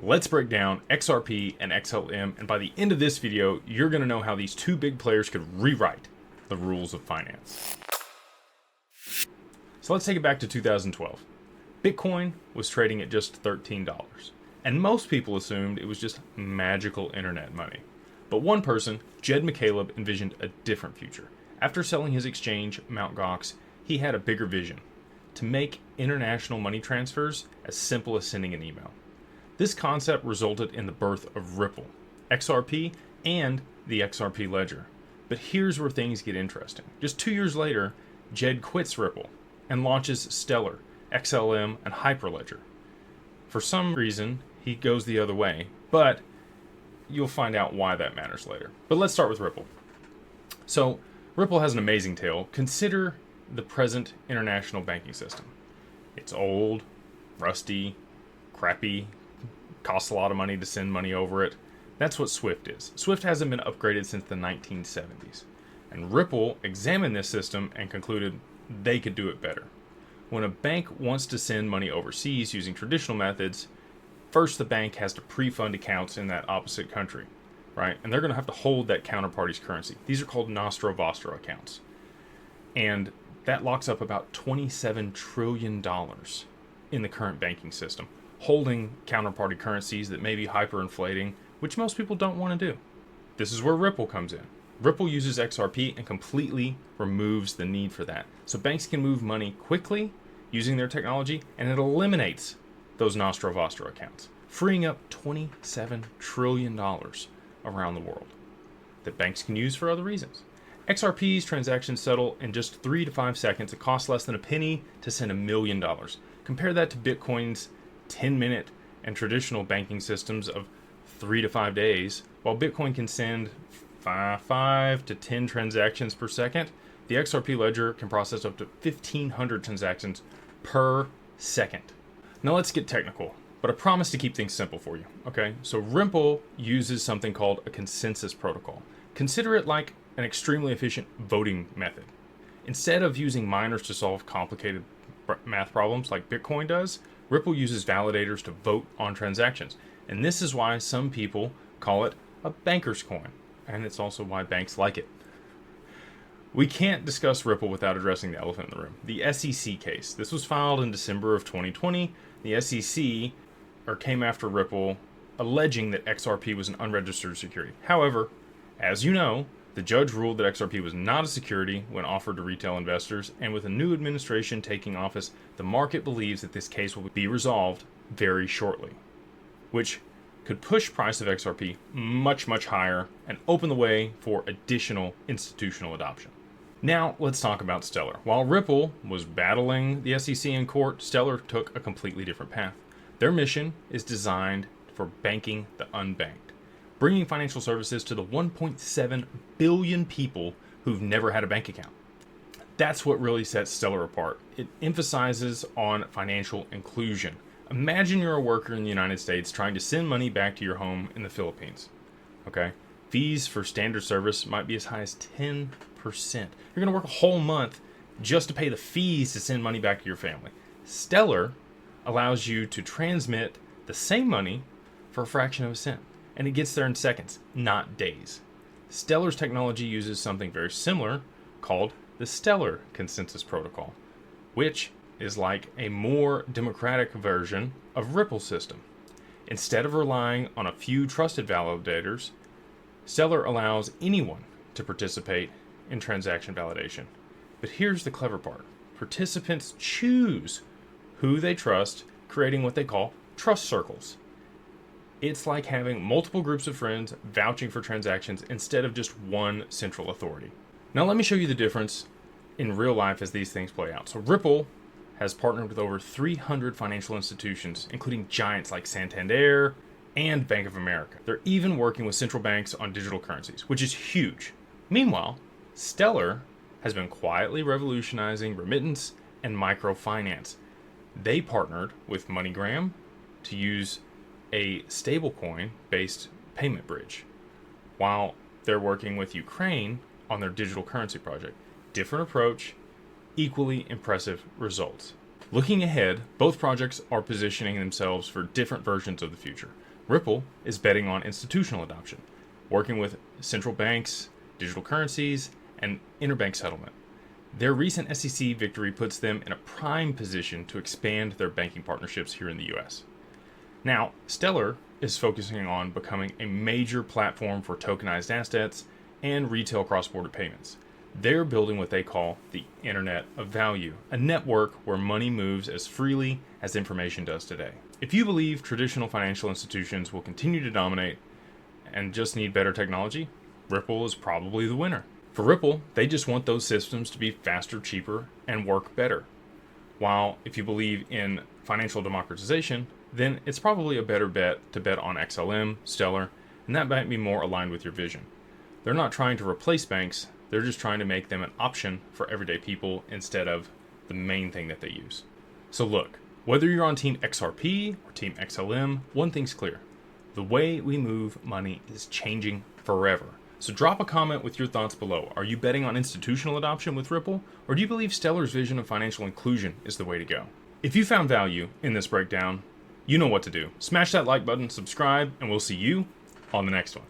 let's break down XRP and XLM, and by the end of this video, you're going to know how these two big players could rewrite the rules of finance. So let's take it back to 2012. Bitcoin was trading at just $13, and most people assumed it was just magical internet money. But one person, Jed McCaleb, envisioned a different future. After selling his exchange, Mt. Gox, he had a bigger vision: to make international money transfers as simple as sending an email. This concept resulted in the birth of Ripple, XRP, and the XRP ledger. But here's where things get interesting. Just 2 years later, Jed quits Ripple and launches Stellar, XLM, and Hyperledger. For some reason, he goes the other way, but you'll find out why that matters later. But let's start with Ripple. So, Ripple has an amazing tale. Consider the present international banking system. It's old, rusty, crappy, costs a lot of money to send money over it. That's what Swift is. Swift hasn't been upgraded since the 1970s. And Ripple examined this system and concluded they could do it better. When a bank wants to send money overseas using traditional methods, first the bank has to pre-fund accounts in that opposite country, right? And they're going to have to hold that counterparty's currency. These are called nostro vostro accounts. And that locks up about $27 trillion in the current banking system, holding counterparty currencies that may be hyperinflating, which most people don't want to do. This is where Ripple comes in. Ripple uses XRP and completely removes the need for that. So banks can move money quickly using their technology, and it eliminates those nostro vostro accounts, freeing up $27 trillion around the world that banks can use for other reasons. XRP's transactions settle in just 3 to 5 seconds. It costs less than a penny to send $1 million. Compare that to Bitcoin's 10-minute and traditional banking systems of 3 to 5 days. While Bitcoin can send 5 to 10 transactions per second, the XRP ledger can process up to 1,500 transactions per second. Now let's get technical, but I promise to keep things simple for you, okay? So Ripple uses something called a consensus protocol. Consider it like an extremely efficient voting method. Instead of using miners to solve complicated math problems like Bitcoin does, Ripple uses validators to vote on transactions. And this is why some people call it a banker's coin. And it's also why banks like it. We can't discuss Ripple without addressing the elephant in the room, the SEC case. This was filed in December of 2020. The SEC came after Ripple, alleging that XRP was an unregistered security. However, as you know, the judge ruled that XRP was not a security when offered to retail investors, and with a new administration taking office, the market believes that this case will be resolved very shortly, which could push price of XRP much, much higher and open the way for additional institutional adoption. Now, let's talk about Stellar. While Ripple was battling the SEC in court, Stellar took a completely different path. Their mission is designed for banking the unbanked, bringing financial services to the 1.7 billion people who've never had a bank account. That's what really sets Stellar apart. It emphasizes on financial inclusion. Imagine you're a worker in the United States trying to send money back to your home in the Philippines. Okay? Fees for standard service might be as high as 10%. You're going to work a whole month just to pay the fees to send money back to your family. Stellar allows you to transmit the same money for a fraction of a cent, and it gets there in seconds, not days. Stellar's technology uses something very similar called the Stellar Consensus Protocol, which is like a more democratic version of Ripple's system. Instead of relying on a few trusted validators, Stellar allows anyone to participate in transaction validation. But here's the clever part. Participants choose who they trust, creating what they call trust circles. It's like having multiple groups of friends vouching for transactions instead of just one central authority. Now let me show you the difference in real life as these things play out. So Ripple has partnered with over 300 financial institutions, including giants like Santander and Bank of America. They're even working with central banks on digital currencies, which is huge. Meanwhile, Stellar has been quietly revolutionizing remittance and microfinance. They partnered with MoneyGram to use a stablecoin-based payment bridge, while they're working with Ukraine on their digital currency project. Different approach, equally impressive results. Looking ahead, both projects are positioning themselves for different versions of the future. Ripple is betting on institutional adoption, working with central banks, digital currencies, and interbank settlement. Their recent SEC victory puts them in a prime position to expand their banking partnerships here in the US. Now, Stellar is focusing on becoming a major platform for tokenized assets and retail cross-border payments. They're building what they call the Internet of Value, a network where money moves as freely as information does today. If you believe traditional financial institutions will continue to dominate and just need better technology, Ripple is probably the winner. For Ripple, they just want those systems to be faster, cheaper, and work better. While if you believe in financial democratization, then it's probably a better bet to bet on XLM, Stellar, and that might be more aligned with your vision. They're not trying to replace banks, they're just trying to make them an option for everyday people instead of the main thing that they use. So look, whether you're on Team XRP or Team XLM, one thing's clear. The way we move money is changing forever. So drop a comment with your thoughts below. Are you betting on institutional adoption with Ripple, or do you believe Stellar's vision of financial inclusion is the way to go? If you found value in this breakdown, you know what to do. Smash that like button, subscribe, and we'll see you on the next one.